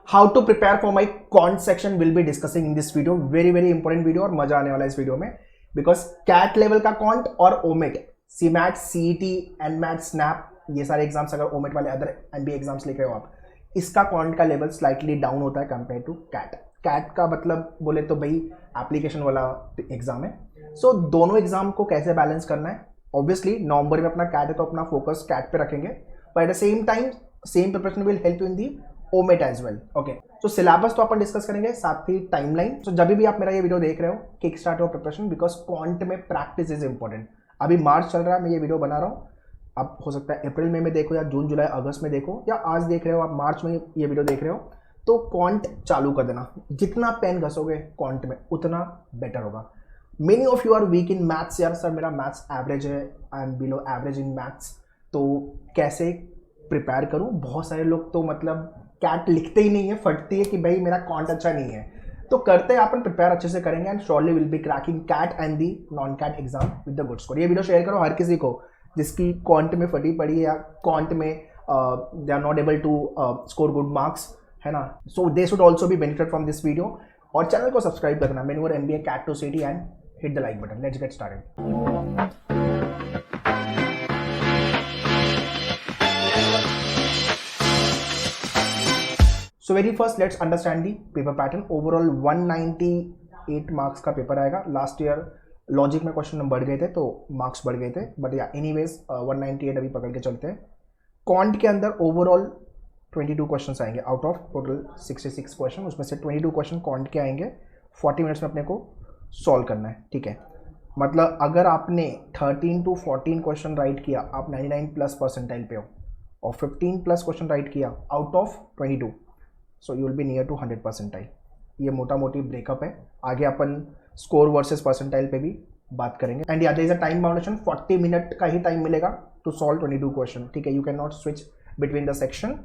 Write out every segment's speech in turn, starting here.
How to prepare for my quant section will be discussing in this video. Very very important video और मजा आने वाला है इस वीडियो में, बिकॉज कैट लेवल का कॉन्ट और OMET, C MAT, CET, NMAT, SNAP, ये सारे एग्जाम्स अगर ओमेट वाले अदर एमबीए एग्जाम्स लिख रहे हो आप, इसका कॉन्ट का लेवल स्लाइटली डाउन होता है कंपेयर टू कैट। कैट का मतलब बोले तो भाई एप्लीकेशन वाला एग्जाम है। सो दोनों एग्जाम को कैसे बैलेंस करना है, ऑब्वियसली नवंबर में अपना कैट है तो अपना फोकस कैट पे रखेंगे, but at the same time same preparation will help you in the OMET as well. Okay, तो सिलेबस तो अपन डिस्कस करेंगे, साथ ही टाइमलाइन। सो जब भी आप मेरा ये वीडियो देख रहे हो, kick start your preparation, because quant में प्रैक्टिस इज इंपॉर्टेंट। अभी मार्च चल रहा है, मैं ये वीडियो बना रहा हूँ, आप हो सकता है अप्रैल में देखो या जून जुलाई अगस्त में देखो, या आज देख रहे हो आप मार्च में ये वीडियो देख रहे हो, तो क्वांट चालू कर देना। जितना पेन घसोगे क्वांट में उतना बेटर होगा। Many of you are weak in maths, यार सर मेरा मैथ्स एवरेज है, I am below average in maths, तो कैसे प्रिपेयर करूं। बहुत सारे लोग तो मतलब कैट लिखते ही नहीं है, फटती है कि भाई मेरा कॉन्ट अच्छा नहीं है। तो करते हैं अपन, प्रिपेयर अच्छे से करेंगे and surely will be cracking CAT and the non CAT exam with the good score. ये वीडियो शेयर करो हर किसी को जिसकी कॉन्ट में फटी पड़ी है या कॉन्ट में they are not able to score good marks, है ना। So they should also be benefit from this video. और चैनल को सब्सक्राइब करना, menu MBA CAT to city, and hit the like button. Let's get started. So very first let's understand the paper pattern. Overall 198 marks का paper आएगा। Last year logic में question बढ़ गए थे तो मार्क्स बढ़ गए थे, बट या एनीवेज 198 अभी पकड़ के चलते हैं। क्वांट के अंदर ओवरऑल 22 क्वेश्चन आएंगे आउट ऑफ टोटल 66 क्वेश्चन, उसमें से 22 क्वेश्चन क्वांट के आएंगे। 40 मिनट्स में अपने को सॉल्व करना है, ठीक है। मतलब अगर आपने 13 to 14 क्वेश्चन राइट किया, आप 99 प्लस परसेंटाइल पे हो, और 15 प्लस क्वेश्चन राइट किया out of 22, so you will be near to 100 percentile. ये मोटा मोटी ब्रेकअप है। आगे अपन स्कोर वर्सेस परसेंटाइल पे भी बात करेंगे। एंड या there is a time boundation, 40 minute का ही टाइम मिलेगा टू सॉल्व 22 क्वेश्चन, ठीक है। You can not switch between the section,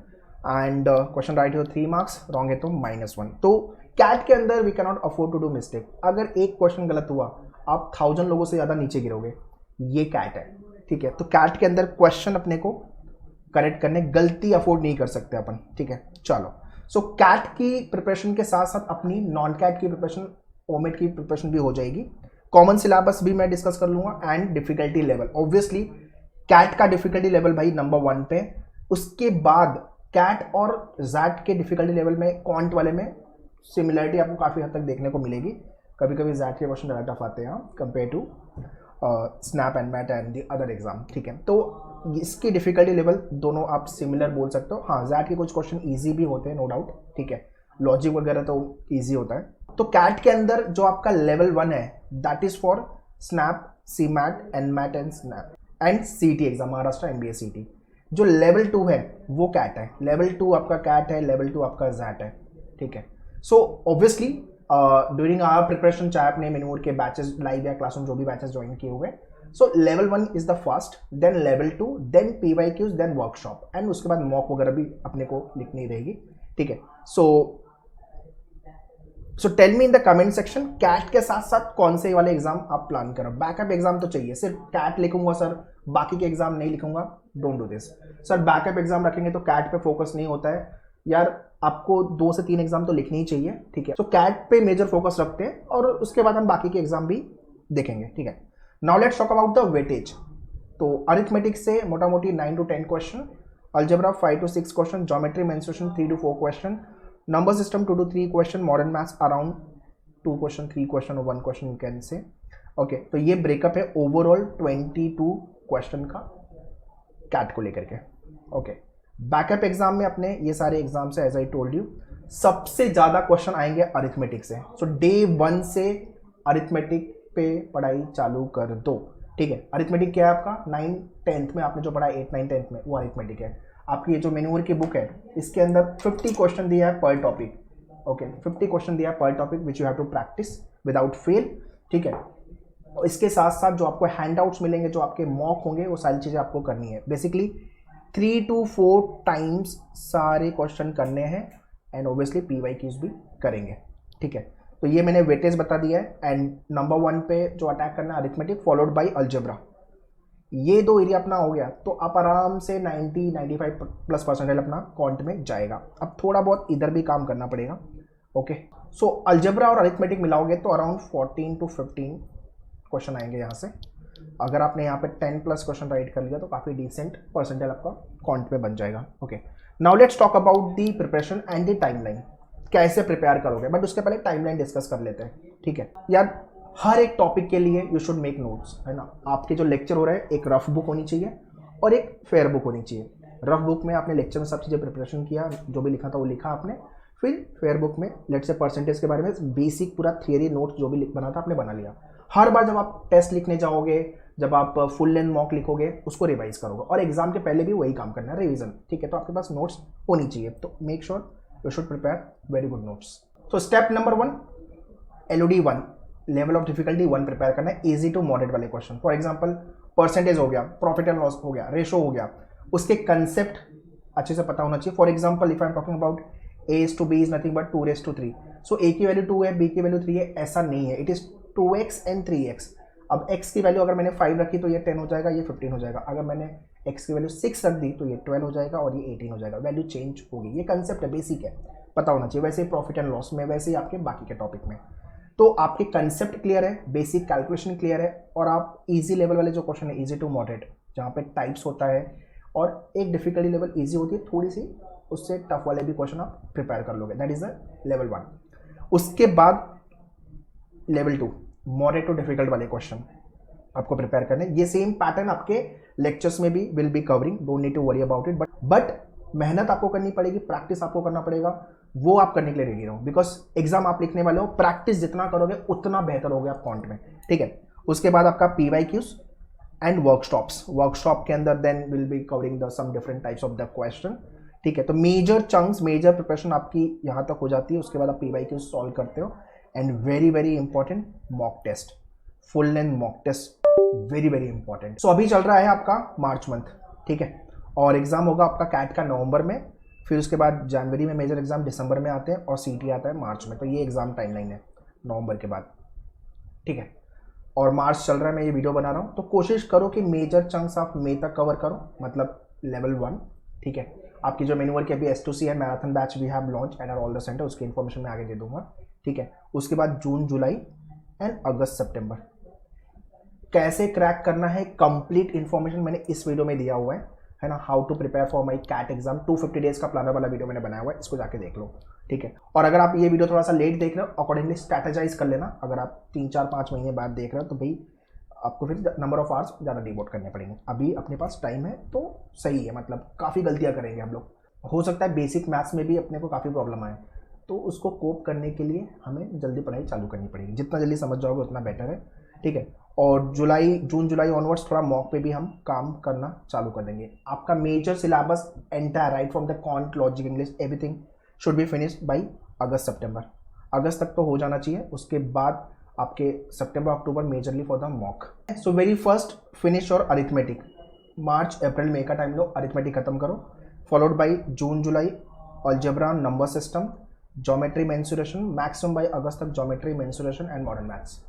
and question right हो 3 मार्क्स, रॉन्ग है तो -1। तो कैट के अंदर we can not afford to do mistake. अगर एक क्वेश्चन गलत हुआ, आप 1000 लोगों से ज़्यादा नीचे गिरोगे। ये कैट है, ठीक है। तो कैट के अंदर क्वेश्चन अपने को करेक्ट करने, गलती अफोर्ड नहीं कर सकते अपन, ठीक है। चलो, सो कैट की प्रिपरेशन के साथ साथ अपनी नॉन कैट की प्रिपरेशन, ओमेट की प्रिपरेशन भी हो जाएगी। कॉमन सिलेबस भी मैं डिस्कस कर लूंगा and difficulty level. Obviously CAT का डिफिकल्टी लेवल भाई नंबर 1 पे, उसके बाद कैट और जैट के डिफिकल्टी लेवल में क्वांट वाले में सिमिलरिटी आपको काफ़ी हद तक देखने को मिलेगी। कभी कभी जैट के क्वेश्चन ज़्यादा टफ आते हैं compare to snap and mat and the other exam, ठीक है। तो इसकी डिफिकल्टी लेवल दोनों आप सिमिलर बोल सकते हो। हाँ, जैट के कुछ क्वेश्चन इजी भी होते हैं, नो डाउट, ठीक है। लॉजिक वगैरह तो इजी होता है। तो कैट के अंदर जो आपका लेवल 1 है, that is for SNAP, C MAT, N MAT and SNAP and CET exam, Maharashtra MBA CET. जो लेवल 2 है वो कैट है, लेवल 2 आपका कैट है, लेवल 2 आपका जैट है, ठीक है। So obviously during our preparation, चाहे आपने मेनूर के बैचेस लाइव या क्लासरूम जो भी बैचेस ज्वाइन किए हुए, so level 1 is the first, then level 2, then PYQs, then workshop, and उसके बाद मॉक वगैरह भी अपने को लिखनी रहेगी, ठीक है। So tell me in the comment section, CAT के साथ साथ कौन से वाले एग्जाम आप प्लान करो। बैकअप एग्जाम तो चाहिए, सिर्फ कैट लिखूंगा सर बाकी के एग्जाम नहीं लिखूंगा, don't do this sir. Backup exam रखेंगे तो कैट पे फोकस नहीं होता है यार, आपको 2 से 3 एग्जाम तो लिखनी ही चाहिए, ठीक है। तो कैट पे मेजर फोकस रखते हैं और उसके बाद हम बाकी के एग्जाम भी देखेंगे, ठीक है। Now let's talk about the weightage. तो अरिथमेटिक से मोटा मोटी 9 to 10 question, algebra 5 to 6 question, geometry menstruation 3 to 4 question, number system 2 to 3 question, modern maths around 2 question, 3 question और 1 question you can say, okay. तो ये ब्रेकअप है overall 22 question का cat को लेकर के, ओके। बैकअप एग्जाम में अपने ये सारे एग्जाम से एज आई टोल्ड यू सबसे ज्यादा क्वेश्चन आएंगे अरिथमेटिक से। सो डे 1 से अरिथमेटिक पे पढ़ाई चालू कर दो, ठीक है। अरिथमेटिक क्या है आपका, 9th 10th में आपने जो पढ़ा 8th 9th 10th में, वो अरिथमेटिक है। आपकी ये जो मेनूर की बुक है, इसके अंदर 50 क्वेश्चन दिया है पर टॉपिक, ओके। 50 क्वेश्चन दिया है पर topic which you have to practice without fail, ठीक है। इसके साथ साथ जो आपको हैंडआउट्स मिलेंगे, जो आपके मॉक होंगे, वो सारी चीज़ें आपको करनी है। बेसिकली 3 to 4 टाइम्स सारे क्वेश्चन करने हैं एंड ऑब्वियसली पीवाईक्यूज भी करेंगे, ठीक है। तो ये मैंने वेटेज बता दिया है। एंड नंबर 1 पे जो अटैक करना है अरिथमेटिक, फॉलोड बाय अलजेब्रा। ये दो एरिया अपना हो गया तो आप आराम से 90-95+ % अपना कॉन्ट में जाएगा। अब थोड़ा बहुत इधर भी काम करना पड़ेगा। ओके, सो अलजेब्रा और अरिथमेटिक मिलाओगे तो अराउंड 14 to 15 क्वेश्चन आएंगे यहाँ से। अगर आपने यहाँ पे 10+ क्वेश्चन राइट कर लिया तो काफ़ी डिसेंट परसेंटेज आपका कॉन्ट पे बन जाएगा। Okay, now let's talk about the preparation and the timeline, कैसे प्रिपेयर करोगे, बट उसके पहले टाइमलाइन डिस्कस कर लेते हैं। ठीक है यार, हर एक टॉपिक के लिए यू शुड मेक नोट्स, है ना। आपके जो लेक्चर हो रहे हैं एक रफ बुक होनी चाहिए और एक फेयर बुक होनी चाहिए। रफ बुक में आपने लेक्चर में सब चीज़ें प्रिपरेशन किया, जो भी लिखा था वो लिखा आपने, फिर फेयर बुक में लेट्स से परसेंटेज के बारे में बेसिक पूरा थियरी नोट जो भी बना था आपने बना लिया। हर बार जब आप टेस्ट लिखने जाओगे, जब आप फुल लेंथ मॉक लिखोगे, उसको रिवाइज करोगे और एग्जाम के पहले भी वही काम करना है, रिवीजन। ठीक है, तो आपके पास नोट्स होनी चाहिए, तो make sure you should prepare very good notes. तो step number 1, LOD 1, level of difficulty 1 prepare करना है, इजी टू मॉडरेट वाले क्वेश्चन। फॉर एग्जांपल परसेंटेज हो गया, प्रॉफिट एंड लॉस हो गया, रेशो हो गया, उसके कंसेप्ट अच्छे से पता होना चाहिए। For example if I am talking about A/B is nothing but 2/3, so A की वैल्यू 2 है, B की वैल्यू 3 है, ऐसा नहीं है, it is 2x and 3x। अब x की वैल्यू अगर मैंने 5 रखी तो ये 10 हो जाएगा, ये 15 हो जाएगा। अगर मैंने x की वैल्यू 6 रख दी तो ये 12 हो जाएगा और ये 18 हो जाएगा, वैल्यू चेंज होगी। ये कंसेप्ट है, बेसिक है, पता होना चाहिए। वैसे ही प्रॉफिट एंड लॉस में, वैसे ही आपके बाकी के टॉपिक में। तो आपके कंसेप्ट क्लियर है, बेसिक कैलकुलेशन क्लियर है, और आप इजी लेवल वाले जो क्वेश्चन है, इजी टू मॉडरेट, जहाँ पे टाइप्स होता है और एक डिफिकल्टी लेवल इजी होती है थोड़ी सी, उससे टफ वाले भी क्वेश्चन आप प्रिपेयर कर लोगे, दैट इज द लेवल 1। उसके बाद लेवल 2, मॉडरेट टू डिफिकल्ट वाले क्वेश्चन आपको प्रिपेयर करने। ये सेम पैटर्न आपके लेक्चर्स में भी will be covering, don't need to worry about it, but मेहनत आपको करनी पड़ेगी, प्रैक्टिस आपको करना पड़ेगा, वो आप करने के लिए रेडी रहो, बिकॉज एग्जाम आप लिखने वाले हो, प्रैक्टिस जितना करोगे उतना बेहतर होगे आप कॉन्ट में। ठीक है, उसके बाद आपका PYQs एंड वर्कशॉप के अंदर then will be covering the some different types of the question. ठीक है, तो मेजर चंक्स, मेजर प्रिपरेशन आपकी यहाँ तक हो जाती है। उसके बाद आप PYQs सॉल्व करते हो, and very very important mock test, full length mock test, very very important. So अभी चल रहा है आपका मार्च मंथ, ठीक है, और एग्जाम होगा आपका कैट का नवंबर में, फिर उसके बाद जनवरी में मेजर एग्जाम दिसंबर में आते हैं, और CT आता है मार्च में। तो ये एग्जाम टाइमलाइन है नवंबर के बाद। ठीक है, और मार्च चल रहा है, मैं ये वीडियो बना रहा हूँ, तो कोशिश करो कि मेजर चंक्स आप मई तक कवर करो, मतलब लेवल 1। ठीक है, आपकी जो मेन्यूअर की अभी S2C है, marathon batch we have launch at all the centre, उसकी इन्फॉर्मेशन मैं आगे दे दूंगा। ठीक है, उसके बाद जून, जुलाई एंड अगस्त, सितंबर कैसे क्रैक करना है, कंप्लीट इन्फॉर्मेशन मैंने इस वीडियो में दिया हुआ है ना। How to prepare for my CAT exam, 250 days का प्लानर वाला वीडियो मैंने बनाया हुआ है, इसको जाके देख लो। ठीक है, और अगर आप ये वीडियो थोड़ा सा लेट देख रहे हो, अकॉर्डिंगली स्ट्रैटेजाइज कर लेना। अगर आप 3-4-5 महीने बाद देख रहे हो तो भाई आपको फिर नंबर ऑफ आवर्स ज़्यादा डिवोट करने पड़ेंगे। अभी अपने पास टाइम है तो सही है, मतलब काफ़ी गलतियाँ करेंगे हम लोग, हो सकता है बेसिक मैथ्स में भी अपने को काफ़ी प्रॉब्लम आए, तो उसको कोप करने के लिए हमें जल्दी पढ़ाई चालू करनी पड़ेगी। जितना जल्दी समझ जाओगे उतना बेटर है। ठीक है, और जून जुलाई ऑनवर्ड्स थोड़ा मॉक पे भी हम काम करना चालू कर देंगे। आपका major syllabus entire, right from the quant, logic, English, everything should be finished by August September. अगस्त तक तो हो जाना चाहिए, उसके बाद आपके सितंबर अक्टूबर majorly for the mock. So very first finish और अरिथमेटिक, मार्च अप्रैल मई का टाइम लो, अरिथमेटिक खत्म करो, followed by June July algebra, number system, geometry, mensuration, maximum by अगस्त तक geometry, mensuration and modern maths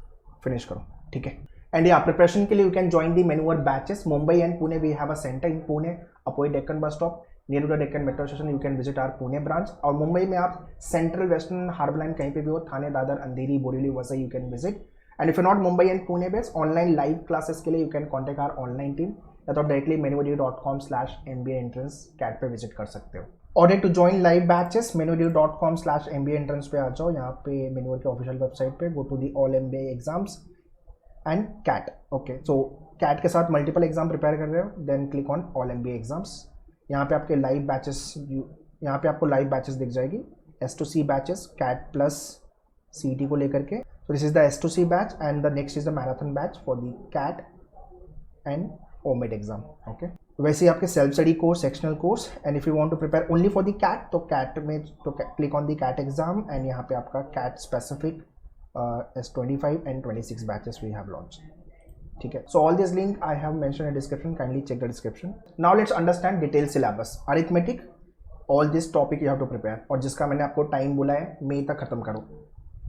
finish करो। ठीक है, एंड या प्रिपरेशन के लिए यू कैन ज्वाइन दी मेन्यूअर batches. Mumbai and Pune we have a centre in Pune, opposite Deccan bus stop, near to the Deccan metro station, you can visit our Pune branch. और मुंबई में आप सेंट्रल, वेस्टर्न, हार्बर लाइन कहीं पे भी हो, Thane, Dadar, Andheri, Borivali, Vasai, you can visit. And if you not Mumbai and Pune based, online live classes के लिए you can contact our online team, या तो आप डायरेक्टली menudu.com/MBA entrance कैट पे विजिट कर सकते हो। Order to join live batches, menudu.com/MBA entrance पे आ जाओ, यहाँ पे मेन्यूअर के ऑफिशियल वेबसाइट पे, go to the all MBA exams and CAT. Okay, so CAT के साथ मल्टीपल एग्जाम प्रिपेयर कर रहे हो, then click on all MBA exams. यहाँ पे आपके लाइव बैचेस, यहाँ पे आपको लाइव बैचेस दिख जाएगी, S2C batches, cat plus CT को लेकर के। So this is the S2C batch and the next is the marathon batch for the CAT and OMED exam. Okay, वैसे ही आपके self study course, sectional course, and if you want to prepare only for the CAT, तो CAT में तो click on the CAT exam, and यहाँ पे आपका CAT specific S25 and 26 batches we have launch. ठीक है, so all this link I have mention in description, kindly check the description. Now let's understand detail syllabus. Arithmetic, all this topic you have to prepare, और जिसका मैंने आपको time बोला है मई तक खत्म करो।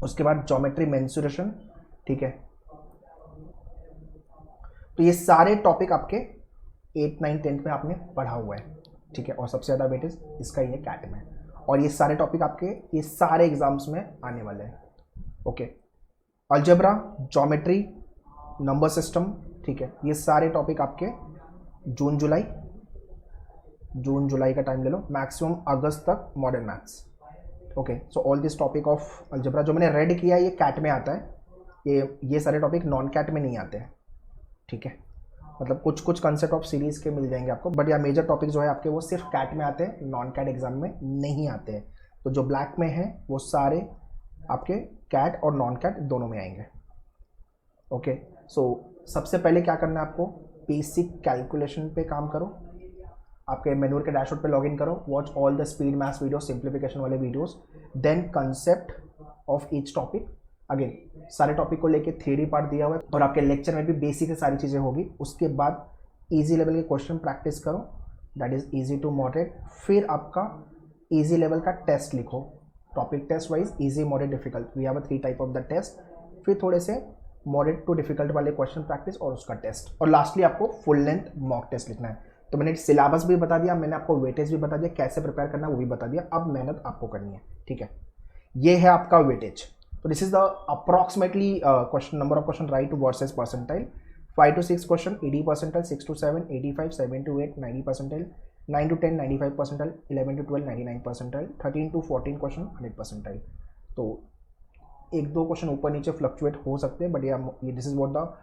उसके बाद ज्योमेट्री, मेंसुरेशन, ठीक है, तो ये सारे टॉपिक आपके 8, 9, 10 में आपने पढ़ा हुआ है, ठीक है, और सबसे ज़्यादा वेटेज इसका ही है कैट में, और ये सारे टॉपिक आपके ये सारे एग्जाम्स में आने वाले हैं। Okay, algebra, geometry, number system, ठीक है, ये सारे टॉपिक आपके जून जुलाई का टाइम ले लो, मैक्सिमम अगस्त तक modern maths. Okay, so all this topic of algebra जो मैंने रेड किया ये कैट में आता है, ये सारे टॉपिक नॉन कैट में नहीं आते हैं, ठीक है, मतलब कुछ कुछ कंसेप्ट ऑफ सीरीज के मिल जाएंगे आपको, बट या मेजर टॉपिक जो है आपके वो सिर्फ कैट में आते हैं, नॉन कैट एग्जाम में नहीं आते हैं। तो जो ब्लैक में है वो सारे आपके कैट और नॉन कैट दोनों में आएंगे। ओके, सो सबसे पहले क्या करना है आपको, बेसिक कैलकुलेशन पे काम करो, आपके मैन्यूअर के डैशबोर्ड पे लॉगिन करो, watch all the speed maths video, simplification वाले videos, then concept of each topic. Again सारे टॉपिक को लेके थ्योरी पार्ट दिया हुआ है और आपके लेक्चर में भी बेसिक से सारी चीज़ें होगी। उसके बाद इजी लेवल के क्वेश्चन प्रैक्टिस करो, that is easy to moderate. फिर आपका इजी लेवल का टेस्ट लिखो, topic test wise easy, moderate, difficult, we have 3 type of the test. फिर थोड़े से मॉडरेट टू डिफिकल्ट वाले क्वेश्चन प्रैक्टिस और उसका टेस्ट, और लास्टली आपको फुल लेंथ मॉक टेस्ट लिखना है। तो मैंने सिलेबस भी बता दिया, मैंने आपको वेटेज भी बता दिया, कैसे प्रिपेयर करना है वो भी बता दिया, अब मेहनत आपको करनी है, ठीक है। ये है आपका वेटेज। तो this is the approximately question, number of question right versus percentile. 5 to 6 question 80 percentile, 6 to 7 85, 7 to 8 90 percentile, 9 to 10 95 percentile, 11 to 12 99 percentile, 13 to 14 question 100 percentile. तो एक दो क्वेश्चन ऊपर नीचे फ्लक्चुएट हो सकते हैं, बट ये this is what the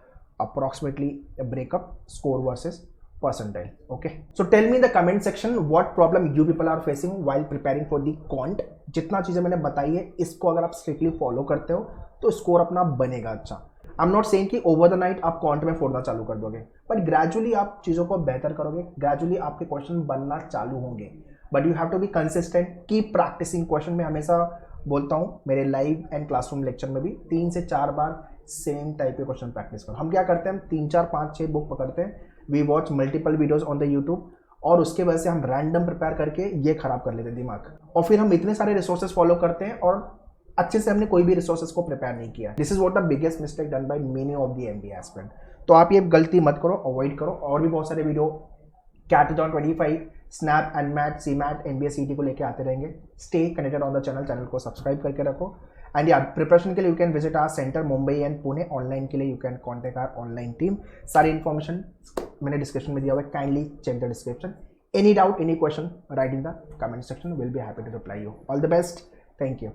approximately breakup score versus percentile. Okay, so tell me in the comment section what problem you people are facing while preparing for the quant। जितना चीजें मैंने बताई है इसको अगर आप स्ट्रिक्टली फॉलो करते हो तो स्कोर अपना बनेगा अच्छा। आई एम नॉट सेइंग कि ओवर द नाइट आप क्वांट में फोड़ना चालू कर दोगे, बट ग्रेजुअली आप चीज़ों को बेहतर करोगे, ग्रेजुअली आपके क्वेश्चन बनना चालू होंगे, but you have to be consistent, keep practicing question. में हमेशा बोलता हूँ मेरे लाइव एंड क्लासरूम लेक्चर में भी 3 से 4 बार सेम टाइप के क्वेश्चन प्रैक्टिस करो। हम क्या करते हैं, हम 3, 4, 5, 6 बुक पकड़ते हैं, we watch multiple videos on the YouTube, और उसके वजह से हम रैंडम प्रिपेयर करके ये खराब कर लेते हैं दिमाग, और फिर हम इतने सारे रिसोर्सेज फॉलो करते हैं और अच्छे से हमने कोई भी रिसोर्सेज को प्रिपेयर नहीं किया। This is what the biggest mistake done by many of the MBA aspirant. तो आप ये गलती मत करो, अवॉइड करो। और भी बहुत सारे video CAT 2025, snap and MAT, C MAT, MBA CET को लेके आते रहेंगे। Stay connected on the channel को सब्सक्राइब करके रखो। एंड या प्रिपरेशन के लिए you can visit our centre Mumbai and Pune. Online के लिए you can contact our online team. सारी इन्फॉर्मेशन मैंने डिस्क्रिप्शन में दिया हुआ है, kindly check the description. Any doubt, any question, write in the comment section, will be happy to reply you. All the best, thank you.